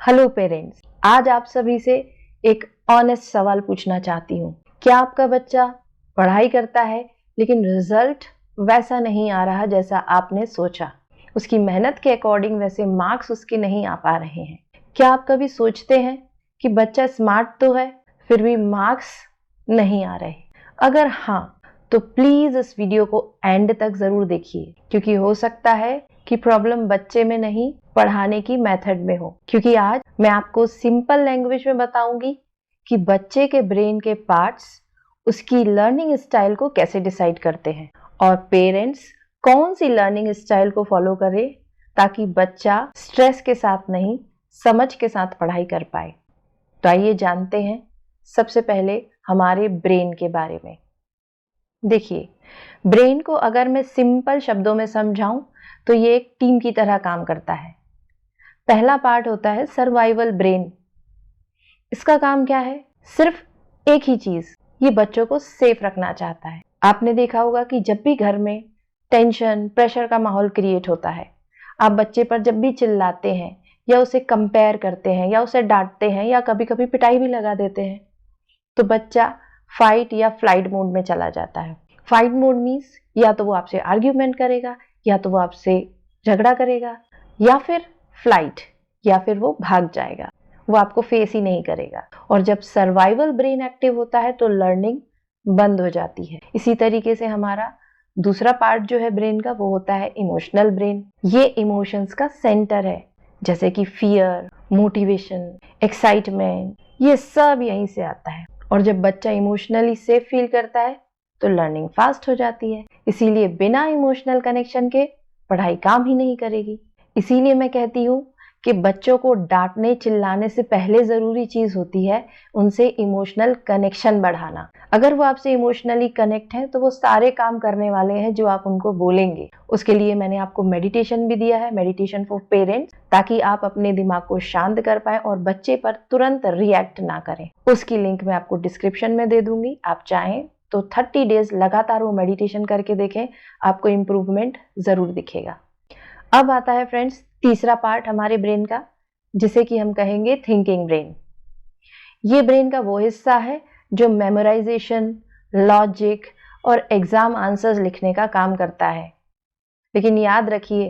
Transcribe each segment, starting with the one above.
Hello parents, आज आप सभी से एक ऑनेस्ट सवाल पूछना चाहती हूँ। क्या आपका बच्चा पढ़ाई करता है लेकिन रिजल्ट वैसा नहीं आ रहा जैसा आपने सोचा? उसकी मेहनत के अकॉर्डिंग वैसे मार्क्स उसके नहीं आ पा रहे हैं। क्या आप कभी सोचते हैं कि बच्चा स्मार्ट तो है फिर भी मार्क्स नहीं आ रहे? अगर हाँ, तो प्लीज इस वीडियो को एंड तक जरूर देखिए, क्योंकि हो सकता है कि प्रॉब्लम बच्चे में नहीं पढ़ाने की मेथड में हो। क्योंकि आज मैं आपको सिंपल लैंग्वेज में बताऊंगी कि बच्चे के ब्रेन के पार्ट्स उसकी लर्निंग स्टाइल को कैसे डिसाइड करते हैं और पेरेंट्स कौन सी लर्निंग स्टाइल को फॉलो करें ताकि बच्चा स्ट्रेस के साथ नहीं, समझ के साथ पढ़ाई कर पाए। तो आइए जानते हैं सबसे पहले हमारे ब्रेन के बारे में। देखिए, ब्रेन को अगर मैं सिंपल शब्दों में समझाऊं तो ये एक टीम की तरह काम करता है। पहला पार्ट होता है सर्वाइवल ब्रेन। इसका काम क्या है? सिर्फ एक ही चीज, ये बच्चों को सेफ रखना चाहता है। आपने देखा होगा कि जब भी घर में टेंशन, प्रेशर का माहौल क्रिएट होता है, आप बच्चे पर जब भी चिल्लाते हैं या उसे कंपेयर करते हैं या उसे डांटते हैं या कभी कभी पिटाई भी लगा देते हैं, तो बच्चा फाइट या फ्लाइट मोड में चला जाता है। फाइट मोड मीन्स या तो वो आपसे आर्ग्यूमेंट करेगा, या तो वो आपसे झगड़ा करेगा, या फिर फ्लाइट, या फिर वो भाग जाएगा, वो आपको फेस ही नहीं करेगा। और जब सर्वाइवल ब्रेन एक्टिव होता है तो लर्निंग बंद हो जाती है। इसी तरीके से हमारा दूसरा पार्ट जो है ब्रेन का, वो होता है इमोशनल ब्रेन। ये इमोशंस का सेंटर है, जैसे कि फियर, मोटिवेशन, एक्साइटमेंट, ये सब यहीं से आता है। और जब बच्चा इमोशनली सेफ फील करता है तो लर्निंग फास्ट हो जाती है। इसीलिए बिना इमोशनल कनेक्शन के पढ़ाई काम ही नहीं करेगी। इसीलिए मैं कहती हूँ कि बच्चों को डांटने चिल्लाने से पहले जरूरी चीज होती है उनसे इमोशनल कनेक्शन बढ़ाना। अगर वो आपसे इमोशनली कनेक्ट हैं तो वो सारे काम करने वाले हैं जो आप उनको बोलेंगे। उसके लिए मैंने आपको मेडिटेशन भी दिया है, मेडिटेशन फॉर पेरेंट्स, ताकि आप अपने दिमाग को शांत कर पाए और बच्चे पर तुरंत रिएक्ट ना करें। उसकी लिंक मैं आपको डिस्क्रिप्शन में दे दूंगी। आप चाहें तो 30 डेज लगातार वो मेडिटेशन करके देखें, आपको इम्प्रूवमेंट जरूर दिखेगा। अब आता है फ्रेंड्स तीसरा पार्ट हमारे ब्रेन का, जिसे कि हम कहेंगे थिंकिंग ब्रेन। ये ब्रेन का वो हिस्सा है जो मेमोराइजेशन, लॉजिक और एग्जाम आंसर्स लिखने का काम करता है। लेकिन याद रखिए,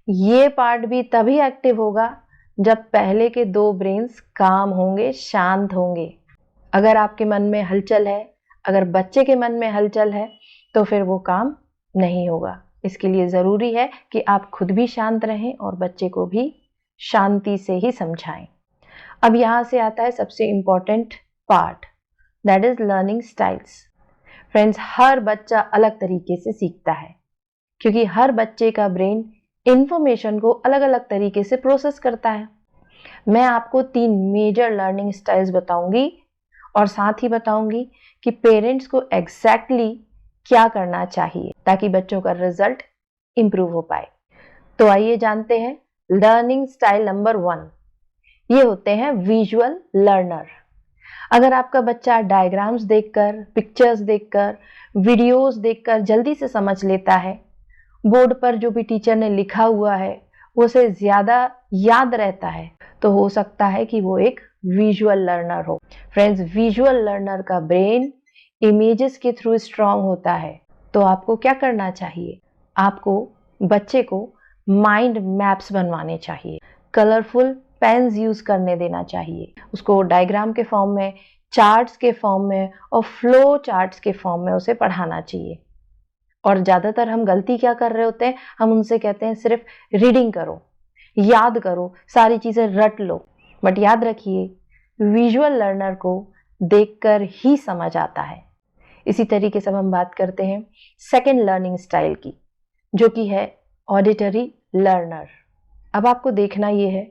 ये पार्ट भी तभी एक्टिव होगा जब पहले के दो ब्रेन्स काम होंगे, शांत होंगे। अगर आपके मन में हलचल है, अगर बच्चे के मन में हलचल है, तो फिर वो काम नहीं होगा। इसके लिए जरूरी है कि आप खुद भी शांत रहें और बच्चे को भी शांति से ही समझाएं। अब यहां से आता है सबसे important part, that is learning styles. Friends, हर बच्चा अलग तरीके से सीखता है, क्योंकि हर बच्चे का ब्रेन इंफॉर्मेशन को अलग अलग तरीके से प्रोसेस करता है। मैं आपको 3 मेजर लर्निंग स्टाइल्स बताऊंगी और साथ ही बताऊंगी कि पेरेंट्स को एग्जैक्टली क्या करना चाहिए ताकि बच्चों का रिजल्ट इंप्रूव हो पाए। तो आइए जानते हैं लर्निंग स्टाइल नंबर 1। ये होते हैं विजुअल लर्नर। अगर आपका बच्चा डायग्राम्स देखकर, पिक्चर्स देखकर, वीडियोस देखकर जल्दी से समझ लेता है, बोर्ड पर जो भी टीचर ने लिखा हुआ है उसे ज्यादा याद रहता है, तो हो सकता है कि वो एक विजुअल लर्नर हो। फ्रेंड्स, विजुअल लर्नर का ब्रेन इमेजेस के थ्रू स्ट्रांग होता है। तो आपको क्या करना चाहिए? आपको बच्चे को माइंड मैप्स बनवाने चाहिए, कलरफुल पेन्स यूज करने देना चाहिए, उसको डायग्राम के फॉर्म में, चार्ट्स के फॉर्म में और फ्लो चार्ट्स के फॉर्म में उसे पढ़ाना चाहिए। और ज्यादातर हम गलती क्या कर रहे होते हैं, हम उनसे कहते हैं सिर्फ रीडिंग करो, याद करो, सारी चीजें रट लो। बट याद रखिए, विजुअल लर्नर को देखकर ही समझ आता है। इसी तरीके से हम बात करते हैं सेकेंड लर्निंग स्टाइल की, जो कि है ऑडिटरी लर्नर। अब आपको देखना यह है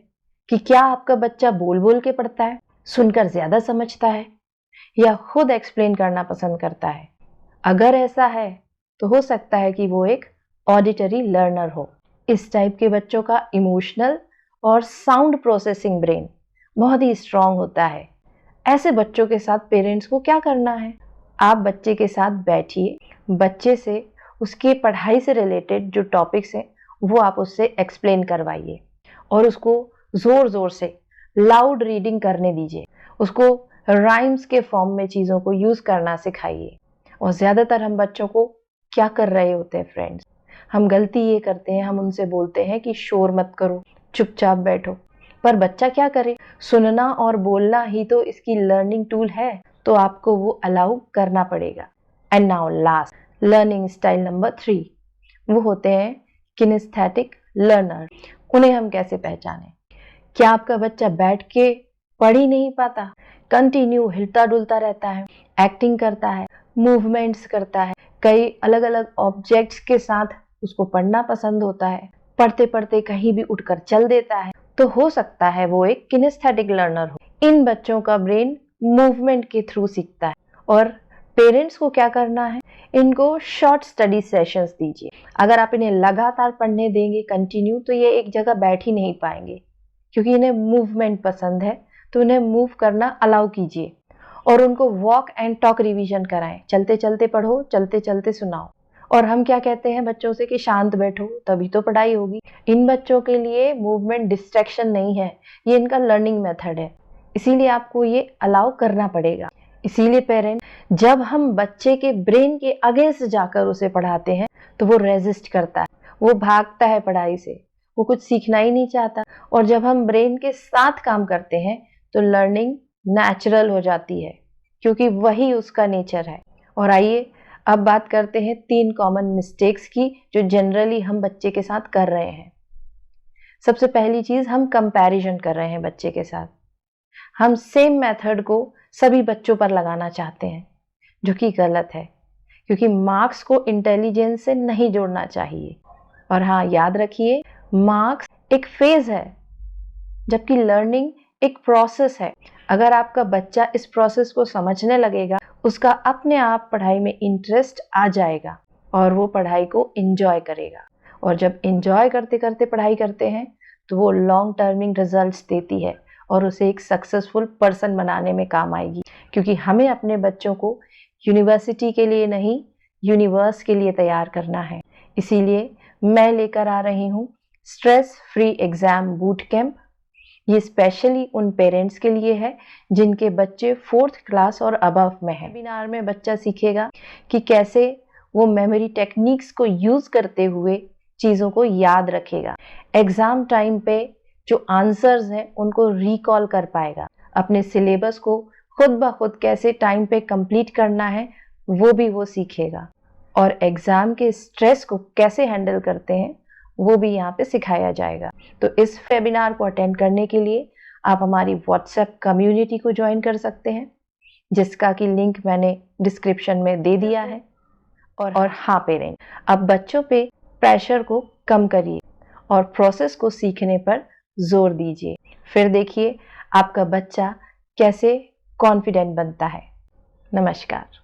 कि क्या आपका बच्चा बोल बोल के पढ़ता है, सुनकर ज्यादा समझता है, या खुद एक्सप्लेन करना पसंद करता है। अगर ऐसा है तो हो सकता है कि वो एक ऑडिटरी लर्नर हो। इस टाइप के बच्चों का इमोशनल और साउंड प्रोसेसिंग ब्रेन बहुत ही स्ट्रांग होता है। ऐसे बच्चों के साथ पेरेंट्स को क्या करना है? आप बच्चे के साथ बैठिए, बच्चे से उसकी पढ़ाई से रिलेटेड जो टॉपिक्स हैं वो आप उससे एक्सप्लेन करवाइए और उसको जोर जोर से लाउड रीडिंग करने दीजिए, उसको राइम्स के फॉर्म में चीज़ों को यूज़ करना सिखाइए। और ज़्यादातर हम बच्चों को क्या कर रहे होते हैं फ्रेंड्स, हम गलती ये करते हैं, हम उनसे बोलते हैं कि शोर मत करो, चुपचाप बैठो। पर बच्चा क्या करे, सुनना और बोलना ही तो इसकी लर्निंग टूल है, तो आपको वो अलाउ करना पड़ेगा। And now last, learning style number 3, वो होते हैं किनेस्थेटिक लर्नर। उन्हें हम कैसे पहचानें? क्या आपका बच्चा बैठ के पढ़ ही नहीं पाता, कंटिन्यू हिलता डुलता रहता है, एक्टिंग करता है, मूवमेंट्स करता है, कई अलग अलग ऑब्जेक्ट्स के साथ उसको पढ़ना पसंद होता है, पढ़ते पढ़ते कहीं भी उठकर चल देता है, तो हो सकता है वो एक किनेस्थेटिक लर्नर हो। इन बच्चों का ब्रेन मूवमेंट के थ्रू सीखता है। और पेरेंट्स को क्या करना है, इनको शॉर्ट स्टडी सेशंस दीजिए। अगर आप इन्हें लगातार पढ़ने देंगे कंटिन्यू, तो ये एक जगह बैठ ही नहीं पाएंगे, क्योंकि इन्हें मूवमेंट पसंद है, तो इन्हें मूव करना अलाउ कीजिए। और उनको वॉक एंड टॉक रिवीजन कराएं, चलते चलते पढ़ो, चलते चलते सुनाओ। और हम क्या कहते हैं बच्चों से कि शांत बैठो तभी तो पढ़ाई होगी। इन बच्चों के लिए मूवमेंट डिस्ट्रैक्शन नहीं है, ये इनका लर्निंग मेथड है, इसीलिए आपको ये अलाउ करना पड़ेगा। इसीलिए पेरेंट, जब हम बच्चे के ब्रेन के अगेंस्ट जाकर उसे पढ़ाते हैं तो वो रेजिस्ट करता है, वो भागता है पढ़ाई से, वो कुछ सीखना ही नहीं चाहता। और जब हम ब्रेन के साथ काम करते हैं तो लर्निंग नेचुरल हो जाती है, क्योंकि वही उसका नेचर है। और आइए अब बात करते हैं 3 कॉमन मिस्टेक्स की जो जनरली हम बच्चे के साथ कर रहे हैं। सबसे पहली चीज, हम कंपैरिजन कर रहे हैं बच्चे के साथ। हम सेम मेथड को सभी बच्चों पर लगाना चाहते हैं, जो कि गलत है, क्योंकि मार्क्स को इंटेलिजेंस से नहीं जोड़ना चाहिए। और हाँ, याद रखिए, मार्क्स एक फेज है, जबकि लर्निंग एक प्रोसेस है। अगर आपका बच्चा इस प्रोसेस को समझने लगेगा, उसका अपने आप पढ़ाई में इंटरेस्ट आ जाएगा और वो पढ़ाई को एंजॉय करेगा। और जब एंजॉय करते करते पढ़ाई करते हैं तो वो लॉन्ग टर्मिंग रिजल्ट्स देती है और उसे एक सक्सेसफुल पर्सन बनाने में काम आएगी। क्योंकि हमें अपने बच्चों को यूनिवर्सिटी के लिए नहीं, यूनिवर्स के लिए तैयार करना है। इसीलिए मैं लेकर आ रही हूँ stress free exam boot camp. ये स्पेशली उन पेरेंट्स के लिए है जिनके बच्चे 4th क्लास और अबव में हैं। वेबिनार में बच्चा सीखेगा कि कैसे वो मेमोरी टेक्निक्स को यूज करते हुए चीज़ों को याद रखेगा, एग्जाम टाइम पे जो आंसर्स हैं उनको रिकॉल कर पाएगा, अपने सिलेबस को खुद ब खुद कैसे टाइम पे कंप्लीट करना है वो भी वो सीखेगा, और एग्जाम के स्ट्रेस को कैसे हैंडल करते हैं वो भी यहाँ पे सिखाया जाएगा। तो इस वेबिनार को अटेंड करने के लिए आप हमारी व्हाट्सएप कम्युनिटी को ज्वाइन कर सकते हैं, जिसका कि लिंक मैंने डिस्क्रिप्शन में दे दिया है। और हाँ पेरेंट, अब बच्चों पे प्रेशर को कम करिए और प्रोसेस को सीखने पर जोर दीजिए। फिर देखिए आपका बच्चा कैसे कॉन्फिडेंट बनता है। नमस्कार।